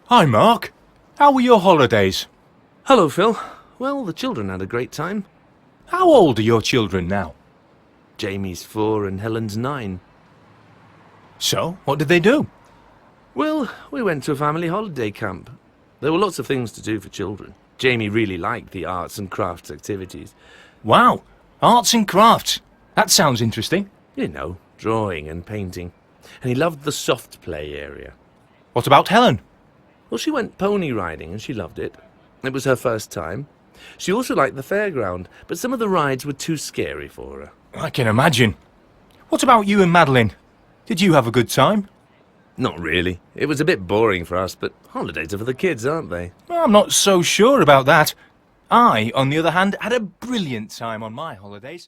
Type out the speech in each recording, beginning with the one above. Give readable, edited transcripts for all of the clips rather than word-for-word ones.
Hi, Mark. How were your holidays? Hello, Phil. Well, the children had a great time. How old are your children now? Jamie's 4 and Helen's 9. So, what did they do? Well, we went to a family holiday camp. There were lots of things to do for children. Jamie really liked the arts and crafts activities. Wow, arts and crafts. That sounds interesting. You know, drawing and painting. And he loved the soft play area. What about Helen? Well, she went pony riding and she loved it. It was her first time. She also liked the fairground, but some of the rides were too scary for her. I can imagine. What about you and Madeline? Did you have a good time? Not really. It was a bit boring for us, but holidays are for the kids, aren't they? I'm not so sure about that. I, on the other hand, had a brilliant time on my holidays.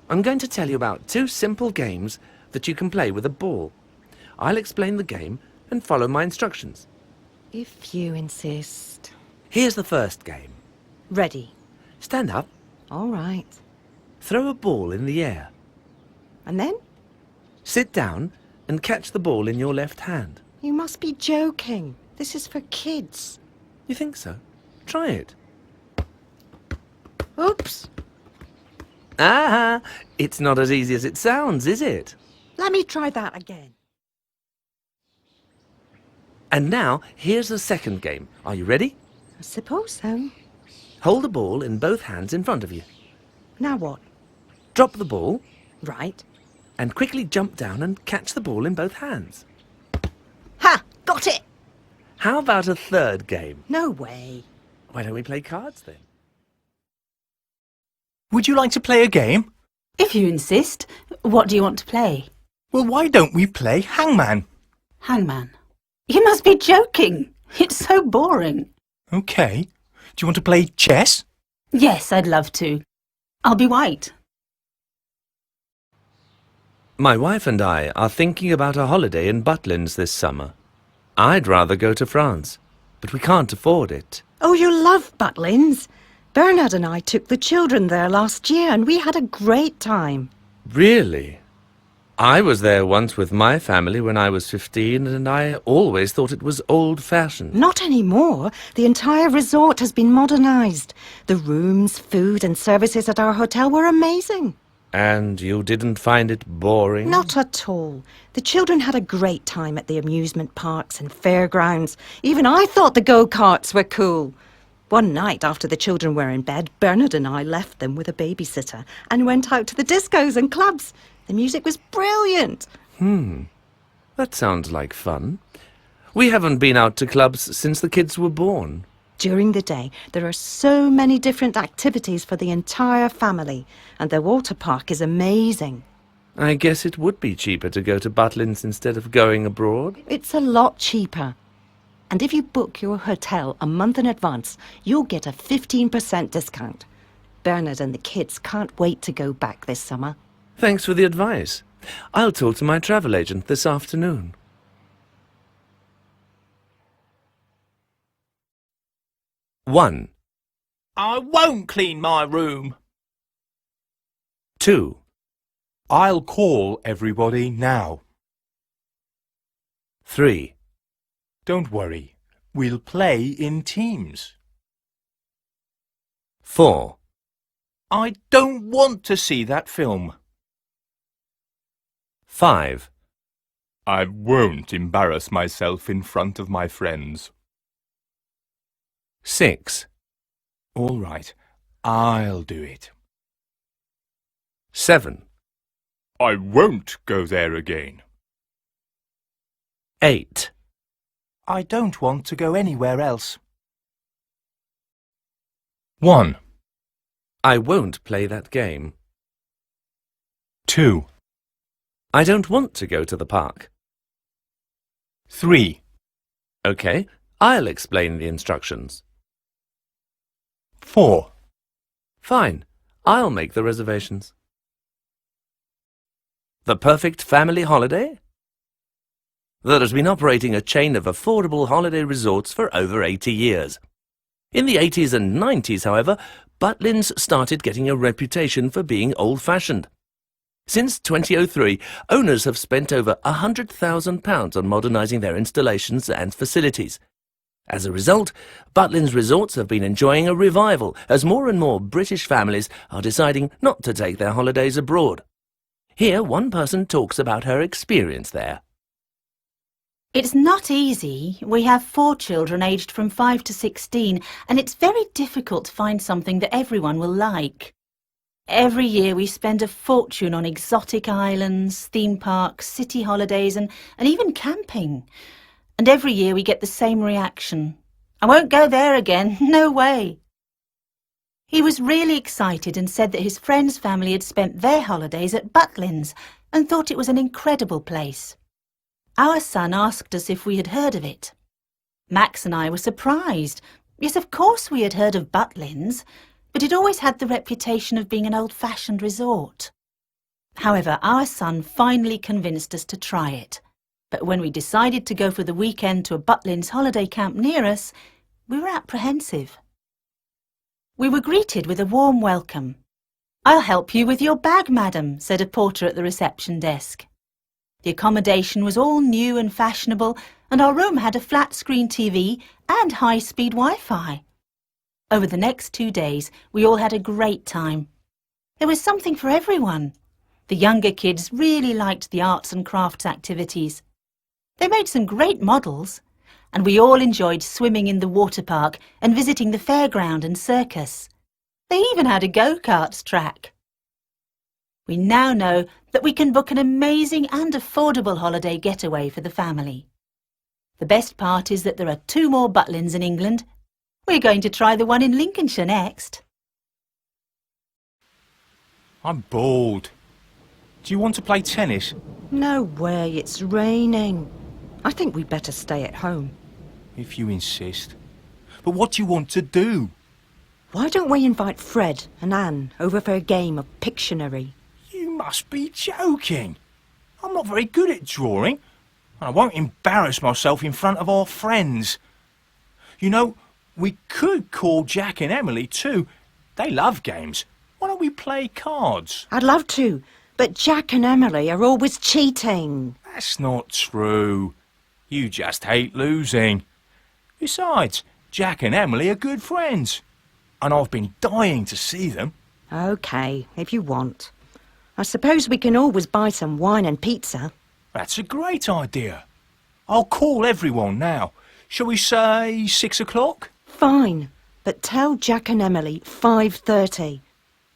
I'm going to tell you about 2 simple games that you can play with a ball. I'll explain the game and follow my instructions. If you insist. Here's the first game. Ready. Stand up, All right. throw a ball in the air. And then? Sit down and catch the ball in your left hand. You must be joking. This is for kids. You think so? Try it. Oops. Ah, it's not as easy as it sounds, is it? Let me try that again. And now, here's the second game. Are you ready? I suppose so. Hold the ball in both hands in front of you. Now what? Drop the ball Right. and quickly jump down and catch the ball in both hands. Ha! Got it! How about a third game? No way. Why don't we play cards then? Would you like to play a game? If you insist. What do you want to play? Well, why don't we play Hangman? Hangman. You must be joking. It's so boring. Okay. Do you want to play chess? Yes, I'd love to. I'll be white. My wife and I are thinking about a holiday in Butlins this summer. I'd rather go to France, but we can't afford it. Oh, you love Butlins. Bernard and I took the children there last year and we had a great time. Really? I was there once with my family when I was 15 and I always thought it was old-fashioned. Not anymore. The entire resort has been modernised. The rooms, food and services at our hotel were amazing. And you didn't find it boring? Not at all. The children had a great time at the amusement parks and fairgrounds. Even I thought the go-karts were cool. One night after the children were in bed, Bernard and I left them with a babysitter and went out to the discos and clubs. The music was brilliant. That sounds like fun. We haven't been out to clubs since the kids were born. During the day, there are so many different activities for the entire family, and the water park is amazing. I guess it would be cheaper to go to Butlins instead of going abroad. It's a lot cheaper. And if you book your hotel a month in advance, you'll get a 15% discount. Bernard and the kids can't wait to go back this summer. Thanks for the advice. I'll talk to my travel agent this afternoon. 1, I won't clean my room. 2, I'll call everybody now. 3, Don't worry. We'll play in teams. 4, I don't want to see that film. 5, I won't embarrass myself in front of my friends. 6, All right, I'll do it. 7, I won't go there again. 8, I don't want to go anywhere else. 1, I won't play that game. 2, I don't want to go to the park. 3, Okay, I'll explain the instructions. 4. Fine, I'll make the reservations. The perfect family holiday? That has been operating a chain of affordable holiday resorts for over 80 years. In the 80s and 90s, however, Butlins started getting a reputation for being old-fashioned. Since 2003, owners have spent over £100,000 on modernising their installations and facilities. As a result, Butlins resorts have been enjoying a revival as more and more British families are deciding not to take their holidays abroad. Here, one person talks about her experience there. It's not easy. We have 4 children aged from 5 to 16, and it's very difficult to find something that everyone will like. Every year we spend a fortune on exotic islands, theme parks, city holidays and even camping. And every year we get the same reaction. I won't go there again, no way. He was really excited and said that his friend's family had spent their holidays at Butlins and thought it was an incredible place. Our son asked us if we had heard of it. Max and I were surprised. Yes, of course we had heard of Butlins, but it always had the reputation of being an old-fashioned resort. However, our son finally convinced us to try it. But when we decided to go for the weekend to a Butlins holiday camp near us, we were apprehensive. We were greeted with a warm welcome. "I'll help you with your bag, madam," said a porter at the reception desk. The accommodation was all new and fashionable, and our room had a flat-screen TV and high-speed Wi-Fi. Over the next 2 days, we all had a great time. There was something for everyone. The younger kids really liked the arts and crafts activities. They made some great models, and we all enjoyed swimming in the water park and visiting the fairground and circus. They even had a go-karts track. We now know that we can book an amazing and affordable holiday getaway for the family. The best part is that there are 2 more Butlins in England. We're going to try the one in Lincolnshire next. I'm bored. Do you want to play tennis? No way, it's raining. I think we'd better stay at home. If you insist. But what do you want to do? Why don't we invite Fred and Anne over for a game of Pictionary? You must be joking. I'm not very good at drawing. I won't embarrass myself in front of our friends. You know, we could call Jack and Emily too. They love games. Why don't we play cards? I'd love to, but Jack and Emily are always cheating. That's not true. You just hate losing. Besides, Jack and Emily are good friends. And I've been dying to see them. OK, if you want. I suppose we can always buy some wine and pizza. That's a great idea. I'll call everyone now. Shall we say 6 o'clock? Fine, but tell Jack and Emily 5:30.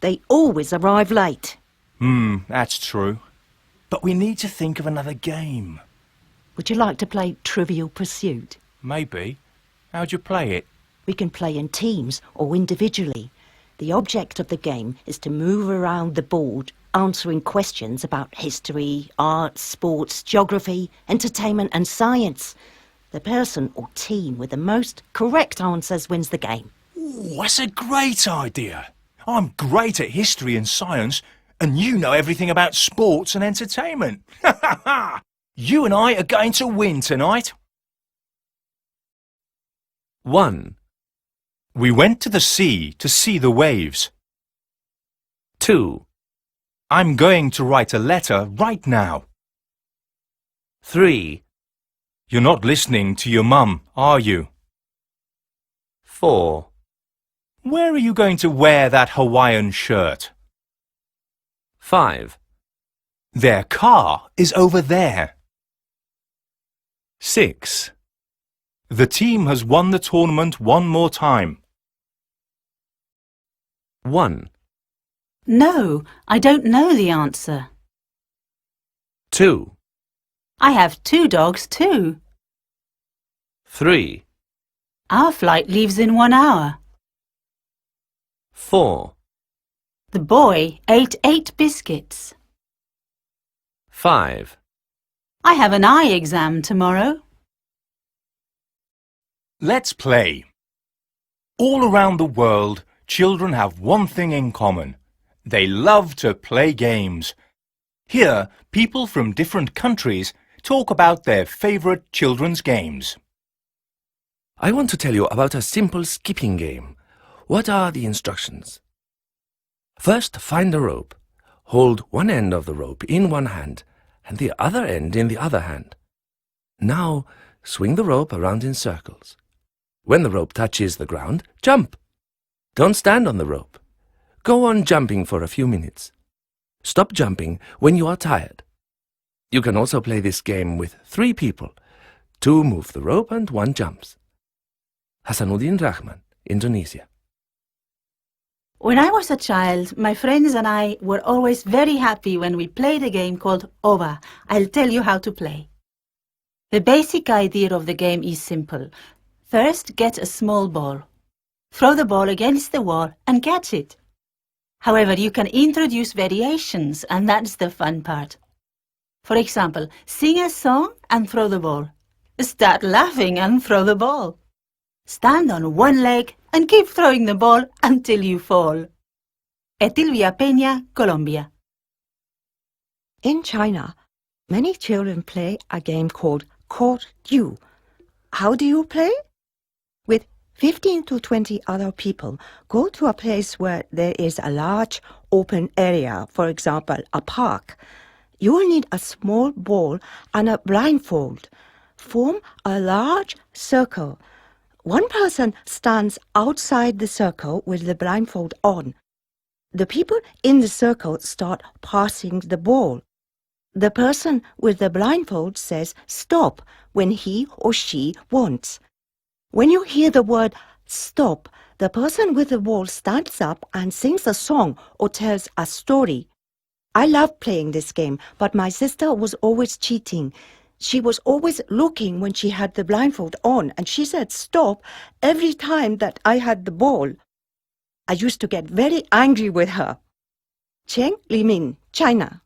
They always arrive late. That's true. But we need to think of another game. Would you like to play Trivial Pursuit? Maybe. How'd you play it? We can play in teams or individually. The object of the game is to move around the board answering questions about history, art, sports, geography, entertainment and science. The person or team with the most correct answers wins the game. Ooh, that's a great idea. I'm great at history and science, and you know everything about sports and entertainment. You and I are going to win tonight. 1, We went to the sea to see the waves. 2, I'm going to write a letter right now. 3, You're not listening to your mum, are you? 4, Where are you going to wear that Hawaiian shirt? 5, Their car is over there. 6, The team has won the tournament one more time. 1, No, I don't know the answer. 2, I have 2 dogs too. 3, Our flight leaves in 1 hour. 4, The boy ate 8 biscuits. 5, I have an eye exam tomorrow. Let's play. All around the world, children have one thing in common. They love to play games. Here, people from different countries talk about their favourite children's games. I want to tell you about a simple skipping game. What are the instructions? First, find the rope. Hold one end of the rope in one hand and the other end in the other hand. Now swing the rope around in circles. When the rope touches the ground, jump. Don't stand on the rope. Go on jumping for a few minutes. Stop jumping when you are tired. You can also play this game with 3 people. 2 move the rope and 1 jumps. Hasanuddin Rahman, Indonesia. When I was a child, my friends and I were always very happy when we played a game called Ova. I'll tell you how to play. The basic idea of the game is simple. First, get a small ball. Throw the ball against the wall and catch it. However, you can introduce variations, and that's the fun part. For example, sing a song and throw the ball. Start laughing and throw the ball. Stand on one leg and keep throwing the ball until you fall. Etilvia Peña, Colombia. In China, many children play a game called Caught You. How do you play? With 15 to 20 other people, go to a place where there is a large open area, for example, a park. You will need a small ball and a blindfold. Form a large circle. One person stands outside the circle with the blindfold on. The people in the circle start passing the ball. The person with the blindfold says stop when he or she wants. When you hear the word stop, the person with the ball stands up and sings a song or tells a story. I love playing this game, but my sister was always cheating. She was always looking when she had the blindfold on, and she said stop every time that I had the ball. I used to get very angry with her. Cheng Limin, China.